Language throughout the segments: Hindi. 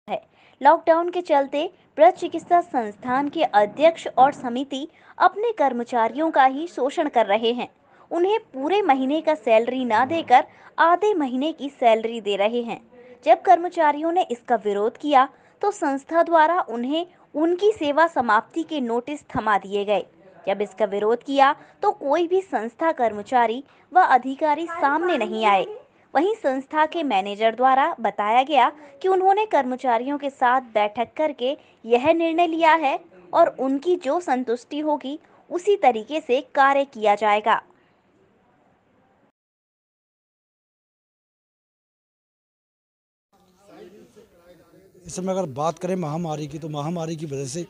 है। लॉकडाउन के चलते ब्रज चिकित्सा संस्थान के अध्यक्ष और समिति अपने कर्मचारियों का ही शोषण कर रहे हैं। उन्हें पूरे महीने का सैलरी ना देकर आधे महीने की सैलरी दे रहे हैं। जब कर्मचारियों ने इसका विरोध किया तो संस्था द्वारा उन्हें उनकी सेवा समाप्ति के नोटिस थमा दिए गए। जब इसका विरोध किया तो कोई भी संस्था कर्मचारी व अधिकारी सामने नहीं आए। वहीं संस्था के मैनेजर द्वारा बताया गया कि उन्होंने कर्मचारियों के साथ बैठक करके यह निर्णय लिया है और उनकी जो संतुष्टि होगी उसी तरीके से कार्य किया जाएगा। इस समय अगर बात करें महामारी की, तो महामारी की वजह से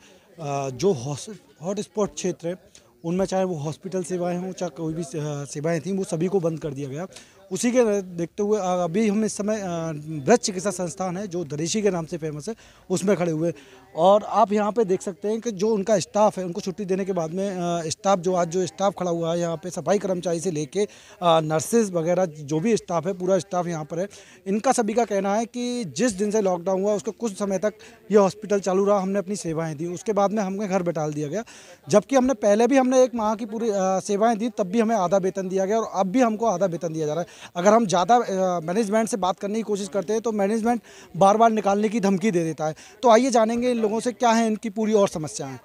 जो हॉट स्पॉट क्षेत्र है उनमें, चाहे वो हॉस्पिटल सेवाएं हों, चाहे कोई भी सेवाएं थी, वो सभी को बंद कर दिया गया। उसी के देखते हुए अभी हम इस समय ब्रज चिकित्सा संस्थान है जो दरेशी के नाम से फेमस है, उसमें खड़े हुए। और आप यहाँ पे देख सकते हैं कि जो उनका स्टाफ है, उनको छुट्टी देने के बाद में स्टाफ जो स्टाफ खड़ा हुआ है यहाँ पे, सफाई कर्मचारी से लेके नर्सेज वगैरह जो भी स्टाफ है, पूरा स्टाफ यहाँ पर है। इनका सभी का कहना है कि जिस दिन से लॉकडाउन हुआ उसके कुछ समय तक ये हॉस्पिटल चालू रहा, हमने अपनी सेवाएँ दी, उसके बाद में हमें घर बैठा दिया गया। जबकि हमने पहले भी हमने 1 माह की पूरी सेवाएँ दी, तब भी हमें आधा वेतन दिया गया और अब भी हमको आधा वेतन दिया जा रहा है। अगर हम ज़्यादा मैनेजमेंट से बात करने की कोशिश करते हैं तो मैनेजमेंट बार बार निकालने की धमकी दे देता है। तो आइए जानेंगे इन लोगों से क्या है इनकी पूरी और समस्याएं।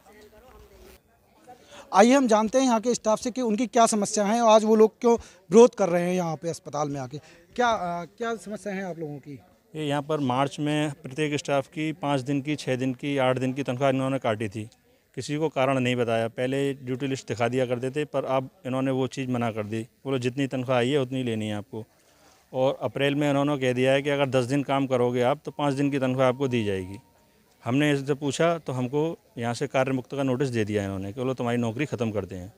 आइए हम जानते हैं यहाँ के स्टाफ से कि उनकी क्या समस्या है और आज वो लोग क्यों विरोध कर रहे हैं यहाँ पे अस्पताल में आके। क्या समस्या है आप लोगों की? ये यहाँ पर मार्च में प्रत्येक स्टाफ की 5 दिन की, 6 दिन की, 8 दिन की तनख्वाह इन्होंने काटी थी। किसी को कारण नहीं बताया। पहले ड्यूटी लिस्ट दिखा दिया करते थे, पर अब इन्होंने वो चीज़ मना कर दी। बोलो जितनी तनख्वाह आई है उतनी लेनी है आपको। और अप्रैल में इन्होंने कह दिया है कि अगर 10 दिन काम करोगे आप तो 5 दिन की तनख्वाह आपको दी जाएगी। हमने इससे पूछा तो हमको यहाँ से कार्य मुक्त का नोटिस दे दिया इन्होंने कि बोलो तुम्हारी नौकरी ख़त्म करते हैं।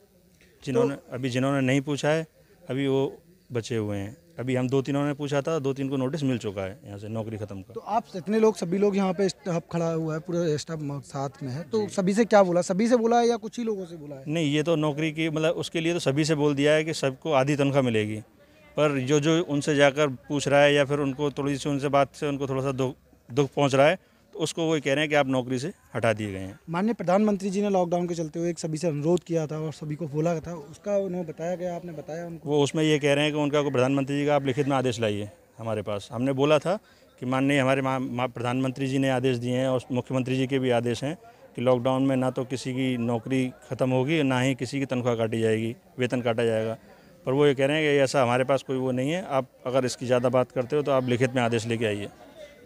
जिन्होंने नहीं पूछा है अभी वो बचे हुए हैं। अभी हम 2-3 ने पूछा था, 2-3 को नोटिस मिल चुका है यहाँ से नौकरी खत्म का। तो आप इतने लोग, सभी लोग यहाँ पे स्टाफ खड़ा हुआ है, पूरा स्टाफ साथ में है, तो सभी से क्या बोला? सभी से बोला है या कुछ ही लोगों से बोला है? नहीं, ये तो नौकरी की मतलब उसके लिए तो सभी से बोल दिया है कि सबको आधी तनख्वाह मिलेगी। पर जो उनसे जाकर पूछ रहा है या फिर उनको थोड़ी सी उनसे बात से उनको थोड़ा सा दुख पहुँच रहा है, तो उसको वो कह रहे हैं कि आप नौकरी से हटा दिए गए हैं। माननीय प्रधानमंत्री जी ने लॉकडाउन के चलते हुए एक सभी से अनुरोध किया था और सभी को बोला था, उसका उन्हें बताया गया, आपने बताया उनको? वो उसमें ये कह रहे हैं कि उनका को प्रधानमंत्री जी का आप लिखित में आदेश लाइए हमारे पास। हमने बोला था कि माननीय हमारे प्रधानमंत्री जी ने आदेश दिए हैं और मुख्यमंत्री जी के भी आदेश हैं कि लॉकडाउन में ना तो किसी की नौकरी ख़त्म होगी, ना ही किसी की तनख्वाह काटी जाएगी, वेतन काटा जाएगा। पर वो ये कह रहे हैं कि ऐसा हमारे पास कोई वो नहीं है, आप अगर इसकी ज़्यादा बात करते हो तो आप लिखित में आदेश लेके आइए।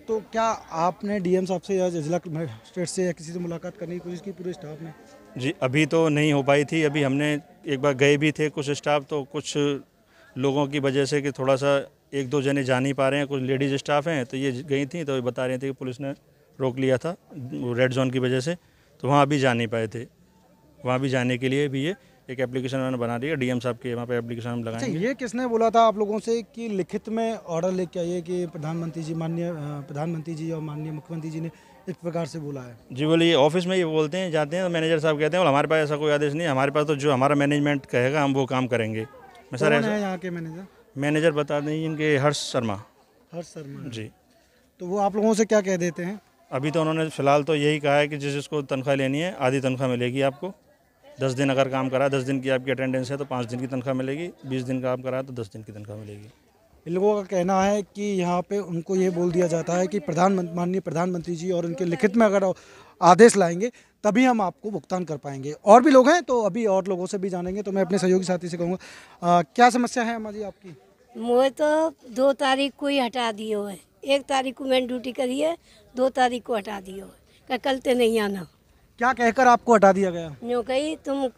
तो क्या आपने डीएम साहब से या जिला मजिस्ट्रेट से या किसी से मुलाकात करने की कोशिश की पूरे स्टाफ ने? जी, अभी तो नहीं हो पाई थी। अभी हमने एक बार गए भी थे कुछ स्टाफ, तो कुछ लोगों की वजह से कि थोड़ा सा 1-2 जने जा नहीं पा रहे हैं, कुछ लेडीज़ स्टाफ हैं, तो ये गई थी तो ये बता रही थी कि पुलिस ने रोक लिया था रेड जोन की वजह से, तो वहाँ भी जा नहीं पाए थे। वहाँ भी जाने के लिए भी ये एक एप्लीकेशन उन्होंने बना दी है डीएम साहब के, वहाँ पे एप्लीकेशन हम लगाएंगे। अच्छा, ये किसने बोला था आप लोगों से कि लिखित में ऑर्डर लेके आइए कि प्रधानमंत्री जी, माननीय प्रधानमंत्री जी और माननीय मुख्यमंत्री जी ने इस प्रकार से बोला है? जी बोलिए, ऑफिस में ये बोलते हैं, जाते हैं तो मैनेजर साहब कहते हैं हमारे पास ऐसा कोई आदेश नहीं है, हमारे पास तो जो हमारा मैनेजमेंट कहेगा हम वो काम करेंगे। मैं सर कौन है यहाँ के मैनेजर? मैनेजर बता दें इनके हर्ष शर्मा। हर्ष शर्मा जी। तो वो आप लोगों से क्या कह देते हैं? अभी तो उन्होंने फ़िलहाल तो यही कहा है कि जिसको तनख्वाह लेनी है आधी तनख्वाह मिलेगी आपको। 10 दिन अगर काम करा, 10 दिन की आपकी अटेंडेंस है तो 5 दिन की तनख्वाह मिलेगी, 20 दिन काम करा तो 10 दिन की तनख्वाह मिलेगी। इन लोगों का कहना है कि यहाँ पे उनको ये बोल दिया जाता है कि माननीय प्रधानमंत्री जी और उनके लिखित में अगर आदेश लाएंगे तभी हम आपको भुगतान कर पाएंगे। और भी लोग हैं तो अभी और लोगों से भी जानेंगे, तो मैं अपने सहयोगी साथी से कहूँगा क्या समस्या है अम्मा जी आपकी? मुझे तो 2 तारीख को ही हटा दियो है। 1 तारीख को मैंने ड्यूटी करी है, 2 तारीख को हटा दियो है। कल ते नहीं आना। क्या कहकर आपको हटा दिया गया? यूँ कही तुम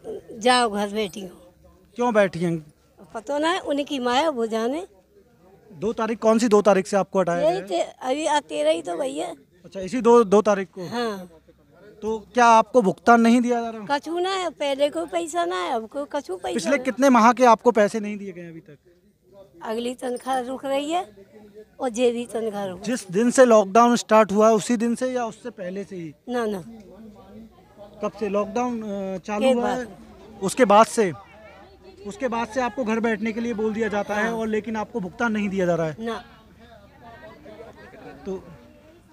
जाओ घर बैठी हो। क्यों बैठी हैं? पता ना है, उनकी माया वो जाने। 2 तारीख? कौन सी 2 तारीख से आपको हटाया यही गया? अभी 13 ही तो भैया। अच्छा, इसी 2 तारीख को? हाँ। तो क्या आपको भुगतान नहीं दिया जा रहा? कछू ना है, पहले को पैसा ना है, अब को कछू पैसा। पिछले कितने माह के आपको पैसे नहीं दिए गए अभी तक? अगली तनख्वाह रुक रही है और जे भी तनख्वाह रुक। जिस दिन से लॉकडाउन स्टार्ट हुआ है उसी दिन से या उससे पहले से ही? ना ना, कब से लॉकडाउन चालू हुआ है? उसके बाद से? उसके बाद से आपको घर बैठने के लिए बोल दिया जाता है और लेकिन आपको भुगतान नहीं दिया जा रहा है? ना। तो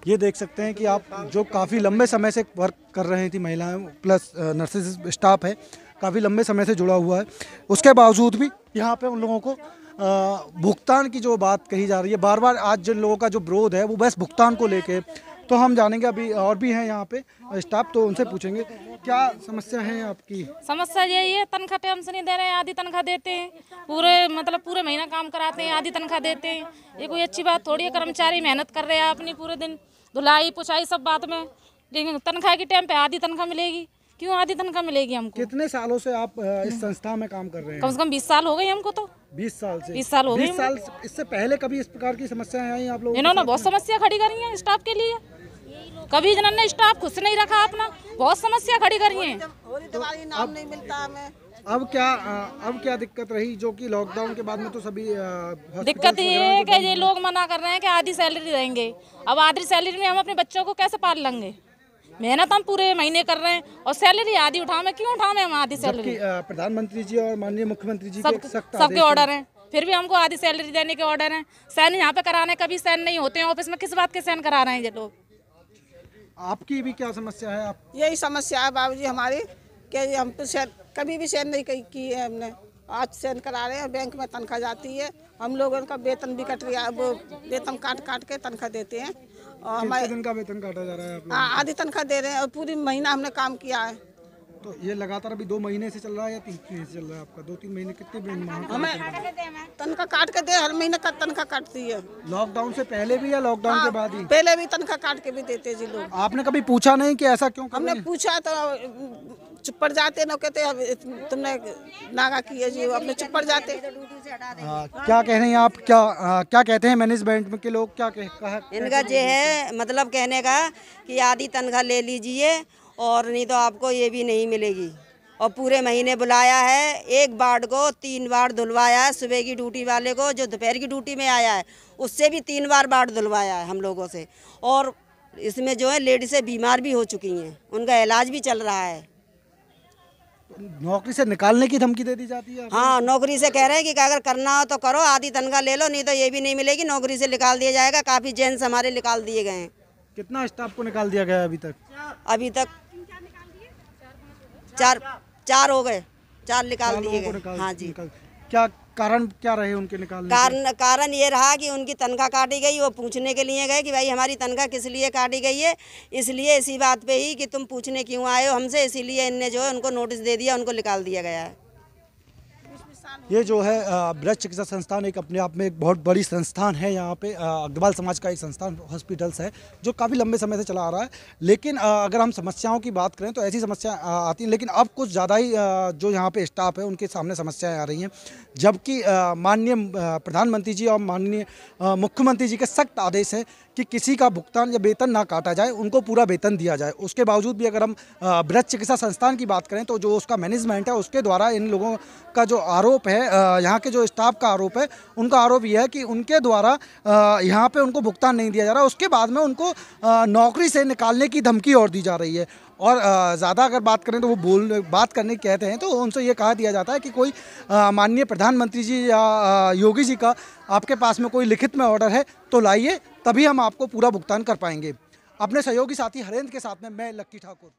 ये देख सकते हैं कि आप जो काफ़ी लंबे समय से वर्क कर रही थी महिलाएं प्लस नर्सेज स्टाफ है, काफ़ी लंबे समय से जुड़ा हुआ है, उसके बावजूद भी यहाँ पे उन लोगों को भुगतान की जो बात कही जा रही है बार बार, आज जिन लोगों का जो विरोध है वो बस भुगतान को लेके। तो हम जानेंगे, अभी और भी हैं यहाँ पे स्टाफ, तो उनसे पूछेंगे क्या समस्या है आपकी। समस्या यही है, तनख्वाह टाइम से नहीं दे रहे हैं, आधी तनख्वाह देते हैं, पूरे महीना काम कराते हैं, आधी तनख्वाह देते हैं। ये कोई अच्छी बात थोड़ी है, कर्मचारी मेहनत कर रहे हैं अपनी पूरे दिन, धुलाई पुछाई सब बात में, लेकिन तनख्वाह के टाइम पे आधी तनख्वाह मिलेगी। क्यों आधी तनख्वाह मिलेगी हमको? कितने सालों से आप इस संस्था में काम कर रहे हैं? कम से कम 20 साल हो गए हमको तो। 20 साल से? 20 साल हो गए। 20 साल इससे पहले कभी इस प्रकार की समस्याएं आई आप लोगों? इन्होंने बहुत समस्या खड़ी करी है स्टाफ के लिए, कभी जिन्होंने स्टाफ खुद से नहीं रखा अपना, बहुत समस्या खड़ी करी है। नाम नहीं मिलता हमें। अब क्या दिक्कत रही, जो कि लॉकडाउन के बाद में तो सभी दिक्कत ये है कि ये लोग मना कर रहे हैं कि आधी सैलरी देंगे। अब आधी सैलरी में हम अपने बच्चों को कैसे पाल लेंगे? मेहनत हम पूरे महीने कर रहे हैं और सैलरी आधी उठावे, क्यों उठावे हम आधी सैलरी? प्रधानमंत्री जी और माननीय मुख्यमंत्री जी के सबके ऑर्डर हैं, फिर भी हमको आधी सैलरी देने के ऑर्डर हैं। साइन यहाँ पे कराने कभी साइन नहीं होते हैं ऑफिस में, किस बात के साइन करा रहे हैं ये लोग? आपकी भी क्या समस्या है? आप यही समस्या है बाबूजी हमारी, कि हम तो कभी भी सेन नहीं की है हमने, आज सेन करा रहे हैं, बैंक में तनख्वाह जाती है, हम लोगों का वेतन भी कट रहा है, वो वेतन काट के तनख्वाह देते हैं। और हमारे दिन का वेतन काटा जा रहा है आप लोग? आधी तनख्वाह दे रहे हैं और पूरी महीना हमने काम किया है। तो ये लगातार अभी 2 महीने से चल रहा है या 3 महीने से चल रहा है आपका? 2-3 महीने कितने हमें तनख्वाह काट के दे, हर महीने का तनख्वाह काटती है। लॉकडाउन से पहले भी या लॉकडाउन के बाद ही? पहले भी तनख्वाह काट के भी देते जी लोग। आपने कभी पूछा नहीं कि ऐसा क्यों? हमने पूछा तो चुप पड़ जाते, न कहते तुमने नागा किया जी, अपने चुप पड़ जाते। क्या कह रहे हैं आप? क्या कहते हैं मैनेजमेंट के लोग? क्या कहा इनका ये है मतलब कहने का कि आधी तनख्वाह ले लीजिए और नहीं तो आपको ये भी नहीं मिलेगी। और पूरे महीने बुलाया है, एक वार्ड को 3 बार धुलवाया है, सुबह की ड्यूटी वाले को जो दोपहर की ड्यूटी में आया है उससे भी 3 बार वार्ड धुलवाया है हम लोगों से। और इसमें जो है लेडीज़ें बीमार भी हो चुकी हैं, उनका इलाज भी चल रहा है। नौकरी से निकालने की धमकी दे दी जाती है? हाँ, नौकरी से कह रहे हैं कि अगर करना हो तो करो, आधी तनख्वाह ले लो, नहीं तो ये भी नहीं मिलेगी, नौकरी से निकाल दिया जाएगा। काफ़ी जेंट्स हमारे निकाल दिए गए हैं। कितना स्टाफ को निकाल दिया गया है अभी तक? अभी तक 4 हो गए, 4 निकाल दिए गए। हाँ जी। क्या कारण क्या रहे उनके निकालने के? कारण ये रहा कि उनकी तनख्वाह काटी गई, वो पूछने के लिए गए कि भाई हमारी तनख्वाह किस लिए काटी गई है, इसलिए इसी बात पे ही कि तुम पूछने क्यों आए हो हमसे, इसीलिए इनने जो है उनको नोटिस दे दिया, उनको निकाल दिया गया है। ये जो है ब्रज चिकित्सा संस्थान एक अपने आप में एक बहुत बड़ी संस्थान है। यहाँ पे अग्रवाल समाज का एक संस्थान हॉस्पिटल्स है जो काफ़ी लंबे समय से चला आ रहा है। लेकिन अगर हम समस्याओं की बात करें तो ऐसी समस्या आती हैं, लेकिन अब कुछ ज़्यादा ही जो यहाँ पे स्टाफ है उनके सामने समस्याएं आ रही हैं। जबकि माननीय प्रधानमंत्री जी और माननीय मुख्यमंत्री जी के सख्त आदेश हैं कि किसी का भुगतान या वेतन ना काटा जाए, उनको पूरा वेतन दिया जाए। उसके बावजूद भी अगर हम ब्रज चिकित्सा संस्थान की बात करें तो जो उसका मैनेजमेंट है उसके द्वारा इन लोगों का जो आरोप है, यहाँ के जो स्टाफ का आरोप है, उनका आरोप यह है कि उनके द्वारा यहाँ पे उनको भुगतान नहीं दिया जा रहा। उसके बाद में उनको नौकरी से निकालने की धमकी और दी जा रही है। और ज़्यादा अगर बात करें तो वो बात करने कहते हैं तो उनसे ये कहा दिया जाता है कि कोई माननीय प्रधानमंत्री जी या योगी जी का आपके पास में कोई लिखित में ऑर्डर है तो लाइए, तभी हम आपको पूरा भुगतान कर पाएंगे। अपने सहयोगी साथी हरेंद्र के साथ में मैं लक्की ठाकुर।